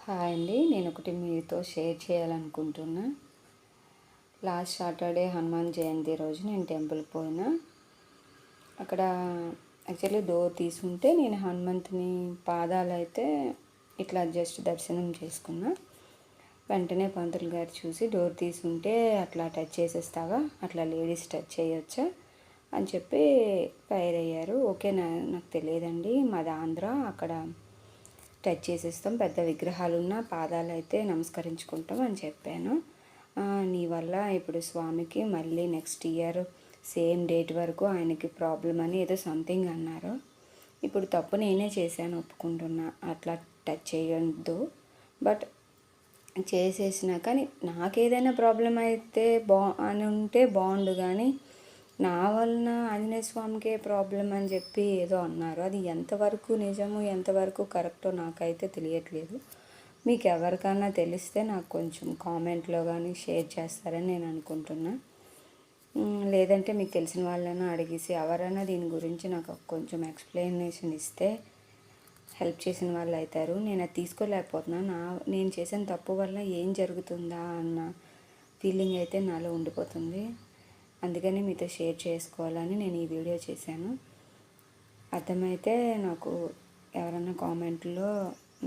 Hi అండి, నేను ఒకటి మీతో షేర్ చేయాలనుకుంటున్నా. లాస్ట్ సాటర్డే హనుమాన్ జయంతి రోజు నేను టెంపుల్కి పోయినా. అక్కడ యాక్చువల్లీ డోర్ తీసుంటే నేను హనుమంతుని పాదాలు అయితే ఇట్లా జస్ట్ దర్శనం చేసుకున్నా. వెంటనే పంతులు గారు చూసి డోర్ తీసుంటే అట్లా టచ్ చేసేస్తావా, అట్లా లేడీస్ టచ్ చేయొచ్చా అని చెప్పి ఫైర్ అయ్యారు. ఓకే, నాకు తెలియదండి, మాది ఆంధ్ర, అక్కడ టచ్ చేసేస్తాం, పెద్ద విగ్రహాలున్న పాదాలు అయితే నమస్కరించుకుంటాం అని చెప్పాను. నీ వల్ల ఇప్పుడు స్వామికి మళ్ళీ నెక్స్ట్ ఇయర్ సేమ్ డేట్ వరకు ఆయనకి ప్రాబ్లం అని ఏదో సంథింగ్ అన్నారు. ఇప్పుడు తప్పు నేనే చేశాను, ఒప్పుకుంటున్నా, అట్లా టచ్ చేయొద్దు. బట్ చేసేసిన కానీ నాకేదైనా ప్రాబ్లం అయితే అని ఉంటే బాగుండు, కానీ నా వలన ఆంజనేయ స్వామికే ప్రాబ్లం అని చెప్పి ఏదో అన్నారు. అది ఎంతవరకు నిజము, ఎంతవరకు కరెక్టో నాకైతే తెలియట్లేదు. మీకు ఎవరికైనా తెలిస్తే నాకు కొంచెం కామెంట్లో కానీ షేర్ చేస్తారని నేను అనుకుంటున్నా. లేదంటే మీకు తెలిసిన వాళ్ళైనా అడిగేసి ఎవరైనా దీని గురించి నాకు కొంచెం ఎక్స్ప్లెనేషన్ ఇస్తే హెల్ప్ చేసిన వాళ్ళు అవుతారు. నేను అది తీసుకోలేకపోతున్నా. నేను చేసిన తప్పు వల్ల ఏం జరుగుతుందా అన్న ఫీలింగ్ అయితే నాలో ఉండిపోతుంది. అందుకని మీతో షేర్ చేసుకోవాలని నేను ఈ వీడియో చేశాను. అర్థమైతే నాకు ఎవరైనా కామెంట్లో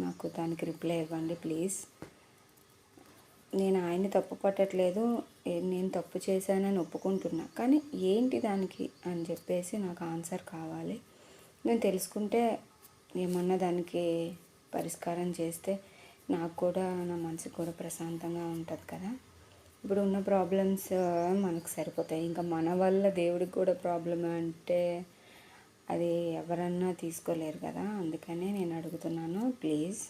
నాకు దానికి రిప్లై ఇవ్వండి ప్లీజ్. నేను ఆయన్ని తప్పు పట్టట్లేదు, నేను తప్పు చేశానని ఒప్పుకుంటున్నా, కానీ ఏంటి దానికి అని చెప్పేసి నాకు ఆన్సర్ కావాలి. నేను తెలుసుకుంటే ఏమన్నా దానికి పరిష్కారం చేస్తే నాకు కూడా, నా మనసుకు కూడా ప్రశాంతంగా ఉంటుంది కదా. ఇప్పుడు ఉన్న ప్రాబ్లమ్స్ మనకు సరిపోతాయి, ఇంకా మన వల్ల దేవుడికి కూడా ప్రాబ్లం అంటే అది ఎవరన్నా తీసుకోలేరు కదా. అందుకనే నేను అడుగుతున్నాను, ప్లీజ్.